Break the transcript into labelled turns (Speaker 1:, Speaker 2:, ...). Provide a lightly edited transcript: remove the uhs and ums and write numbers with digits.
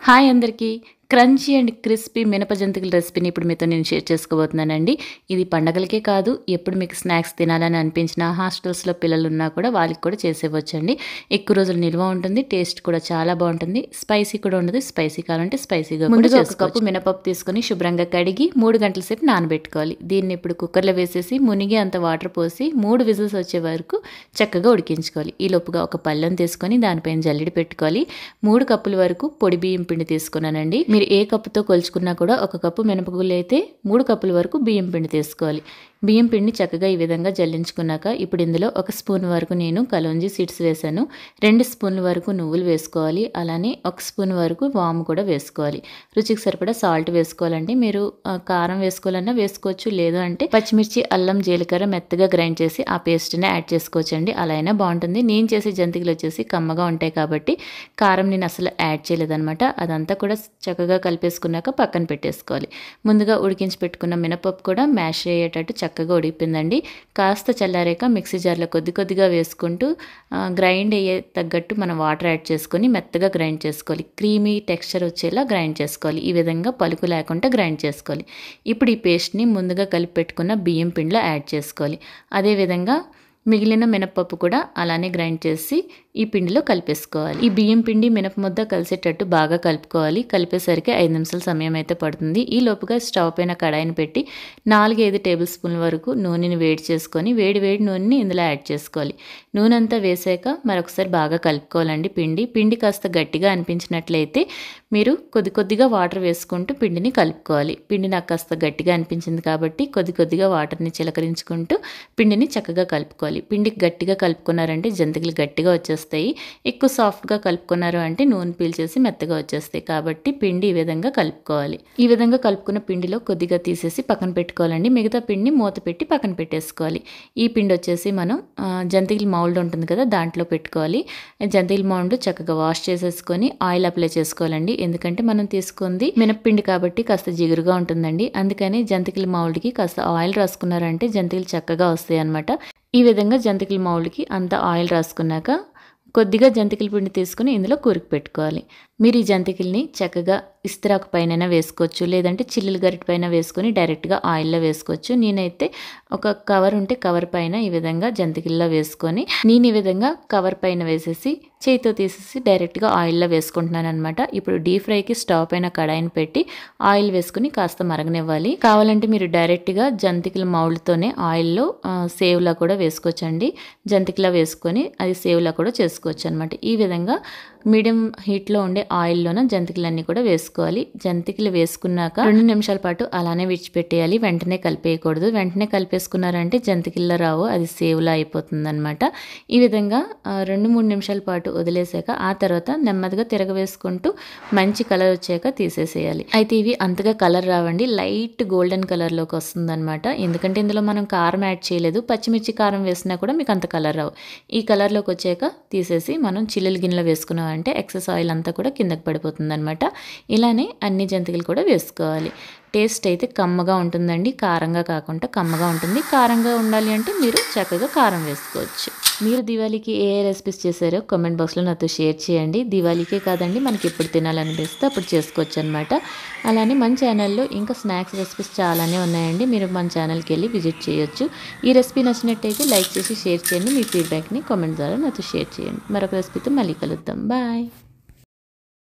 Speaker 1: Hi అందరికీ. Crunchy and crispy మినప జంతికల రెసిపీని ఇప్పుడు మీతో నేను షేర్ చేసుకోబోతున్నానండి. ఇది పండగలకే కాదు, ఎప్పుడు మీకు స్నాక్స్ తినాలని అనిపించినా, హాస్టల్స్‌లో పిల్లలున్నా కూడా వాళ్ళకి కూడా చేసేయవచ్చండి. ఎక్కువ రోజులు నిల్వ ఉంటుంది. టేస్ట్ కూడా చాలా బావుంటుంది. స్పైసీ కూడా ఉండదు. స్పైసీ కావాలంటే స్పైసీగా కూడా చేసుకోవచ్చు. ముందుగా ఒక కప్పు మినపప్పు తీసుకొని శుభ్రంగా కడిగి 3 గంటల సేపు నానబెట్టుకోవాలి. దీన్ని ఇప్పుడు కుక్కర్‌లో వేసేసి మునిగే అంత వాటర్ పోసి 3 విజిల్స్ వచ్చే వరకు చక్కగా ఉడికించుకోవాలి. ఈలోపుగా ఒక పళ్ళెం తీసుకొని దానిపైన జల్లెడ పెట్టుకోవాలి. 3 కప్పుల వరకు పొడి బియ్యం పిండి తీసుకున్నానండి. మీరు ఏ కప్పుతో కొలుచుకున్నా కూడా ఒక కప్పు మినపగుళ్ళు అయితే 3 కప్పుల వరకు బియ్యం పిండి తీసుకోవాలి. బియ్యం పిండిని చక్కగా ఈ విధంగా జల్లించుకున్నాక ఇప్పుడు ఇందులో 1 స్పూన్ వరకు నేను కలోంజీ సీడ్స్ వేసాను. 2 స్పూన్ల వరకు నువ్వులు వేసుకోవాలి. అలానే 1 స్పూన్ వరకు వాము కూడా వేసుకోవాలి. రుచికి సరిపడా సాల్ట్ వేసుకోవాలండి. మీరు కారం వేసుకోవాలన్నా వేసుకోవచ్చు. లేదు అంటే పచ్చిమిర్చి, అల్లం, జీలకర్ర మెత్తగా గ్రైండ్ చేసి ఆ పేస్ట్ని యాడ్ చేసుకోవచ్చండి. అలా అయినా బాగుంటుంది. నేను చేసే జంతికలు వచ్చేసి కమ్మగా ఉంటాయి కాబట్టి కారం నేను అసలు యాడ్ చేయలేదన్నమాట. అదంతా కూడా చక్కగా కలిపేసుకున్నాక పక్కన పెట్టేసుకోవాలి. ముందుగా ఉడికించి పెట్టుకున్న మినపప్పు కూడా మ్యాష్ అయ్యేటట్టు చక్కగా ఉడికిపోయిందండి. కాస్త చల్లారాక మిక్సీ జార్లో కొద్ది కొద్దిగా వేసుకుంటూ గ్రైండ్ అయ్యే తగ్గట్టు మనం వాటర్ యాడ్ చేసుకొని మెత్తగా గ్రైండ్ చేసుకోవాలి. క్రీమీ టెక్స్చర్ వచ్చేలా గ్రైండ్ చేసుకోవాలి. ఈ విధంగా పలుకు లేకుండా గ్రైండ్ చేసుకోవాలి. ఇప్పుడు ఈ పేస్ట్ని ముందుగా కలిపి పెట్టుకున్న బియ్యం పిండిలో యాడ్ చేసుకోవాలి. అదేవిధంగా మిగిలిన మినపప్పు కూడా అలానే గ్రైండ్ చేసి ఈ పిండిలో కలిపేసుకోవాలి. ఈ బియ్యం పిండి మినప ముద్ద కలిసేటట్టు బాగా కలుపుకోవాలి. కలిపేసరికి 5 నిమిషాల సమయం అయితే పడుతుంది. ఈ లోపుగా స్టవ్ పైన కడాయిని పెట్టి 4-5 టేబుల్ స్పూన్ల వరకు నూనెని వేడి చేసుకొని వేడి నూనెని ఇందులో యాడ్ చేసుకోవాలి. నూనె అంతా వేసాక మరొకసారి బాగా కలుపుకోవాలండి. పిండి కాస్త గట్టిగా అనిపించినట్లయితే మీరు కొద్దిగా వాటర్ వేసుకుంటూ పిండిని కలుపుకోవాలి. పిండి నాకు కాస్త గట్టిగా అనిపించింది కాబట్టి కొద్దిగా వాటర్ని చిలకరించుకుంటూ పిండిని చక్కగా కలుపుకోవాలి. పిండి గట్టిగా కలుపుకున్నారంటే జంతికలు గట్టిగా వచ్చేస్తాయి. ఎక్కువ సాఫ్ట్గా కలుపుకున్నారు అంటే నూనె పీల్చేసి మెత్తగా వచ్చేస్తాయి. కాబట్టి పిండి ఈ విధంగా కలుపుకోవాలి. ఈ విధంగా కలుపుకున్న పిండిలో కొద్దిగా తీసేసి పక్కన పెట్టుకోవాలండి. మిగతా పిండిని మూత పెట్టి పక్కన పెట్టేసుకోవాలి. ఈ పిండి వచ్చేసి మనం జంతికల మౌల్డ్ ఉంటుంది కదా, దాంట్లో పెట్టుకోవాలి. జంతికల మౌల్డ్ చక్కగా వాష్ చేసేసుకొని ఆయిల్ అప్లై చేసుకోవాలండి. ఎందుకంటే మనం తీసుకుంది మినప్పిండి కాబట్టి కాస్త జిగురుగా ఉంటుందండి. అందుకని జంతికల మౌల్డ్కి కాస్త ఆయిల్ రాసుకున్నారంటే జంతికలు చక్కగా వస్తాయి అన్నమాట. ఈ విధంగా జంతికల మౌల్డ్కి అంతా ఆయిల్ రాసుకున్నాక కొద్దిగా జంతికల పిండి తీసుకుని ఇందులో కూరికి పెట్టుకోవాలి. మీరు ఈ జంతికల్ని చక్కగా ఇస్తరాకు పైన వేసుకోవచ్చు. లేదంటే చిల్లుల గరిటె పైన వేసుకొని డైరెక్ట్గా ఆయిల్లో వేసుకోవచ్చు. నేనైతే ఒక కవర్ ఉంటే కవర్ పైన ఈ విధంగా జంతికల్లో వేసుకొని నేను ఈ విధంగా కవర్ పైన వేసేసి చేతితో తీసేసి డైరెక్ట్గా ఆయిల్లో వేసుకుంటున్నాను అనమాట. ఇప్పుడు డీప్ ఫ్రైకి స్టవ్ పైన కడాయిని పెట్టి ఆయిల్ వేసుకుని కాస్త మరగనివ్వాలి. కావాలంటే మీరు డైరెక్ట్గా జంతికల మౌల్డ్తోనే ఆయిల్లో సేవ్లా కూడా వేసుకోవచ్చండి. జంతికలా వేసుకొని అది సేవ్లా కూడా చేసుకోవచ్చు అనమాట. ఈ విధంగా మీడియం హీట్లో ఉండే ఆయిల్లోన జంతికలన్నీ కూడా వేసుకోవాలి. జంతికలు వేసుకున్నాక 2 నిమిషాల పాటు అలానే విడిచిపెట్టేయాలి. వెంటనే కలిపేయకూడదు. వెంటనే కలిపేసుకున్నారంటే జంతికల్లో రావు, అది సేవ్లా అయిపోతుంది అనమాట. ఈ విధంగా 2-3 నిమిషాల పాటు వదిలేసాక ఆ తర్వాత నెమ్మదిగా తిరగవేసుకుంటూ మంచి కలర్ వచ్చాక తీసేసేయాలి. అయితే ఇవి అంతగా కలర్ రావండి, లైట్ గోల్డెన్ కలర్లోకి వస్తుంది అనమాట. ఎందుకంటే ఇందులో మనం కారం యాడ్ చేయలేదు. పచ్చిమిర్చి కారం వేసినా కూడా మీకు అంత కలర్ రావు. ఈ కలర్లోకి వచ్చాక తీసేసి మనం చిల్లుల గిన్నెలో వేసుకున్నాం అంటే ఎక్సెస్ ఆయిల్ అంతా కూడా కిందకి పడిపోతుంది అనమాట. ఇలానే అన్ని జంతికలు కూడా వేసుకోవాలి. టేస్ట్ అయితే కమ్మగా ఉంటుందండి. కారంగా కాకుండా కమ్మగా ఉంటుంది. కారంగా ఉండాలి అంటే మీరు చక్కగా కారం వేసుకోవచ్చు. మీరు దివాళీకి ఏ రెసిపీస్ చేశారో కామెంట్ బాక్స్లో నాతో షేర్ చేయండి. దివాళీకే కాదండి, మనకి ఎప్పుడు తినాలనిపిస్తే అప్పుడు చేసుకోవచ్చు అనమాట. అలానే మన ఛానల్లో ఇంకా స్నాక్స్ రెసిపీస్ చాలానే ఉన్నాయండి. మీరు మన ఛానల్కి వెళ్ళి విజిట్ చేయొచ్చు. ఈ రెసిపీ నచ్చినట్టయితే లైక్ చేసి షేర్ చేయండి. మీ ఫీడ్బ్యాక్ని కామెంట్ ద్వారా నాతో షేర్ చేయండి. మరొక రెసిపీతో మళ్ళీ కలుద్దాం. బాయ్.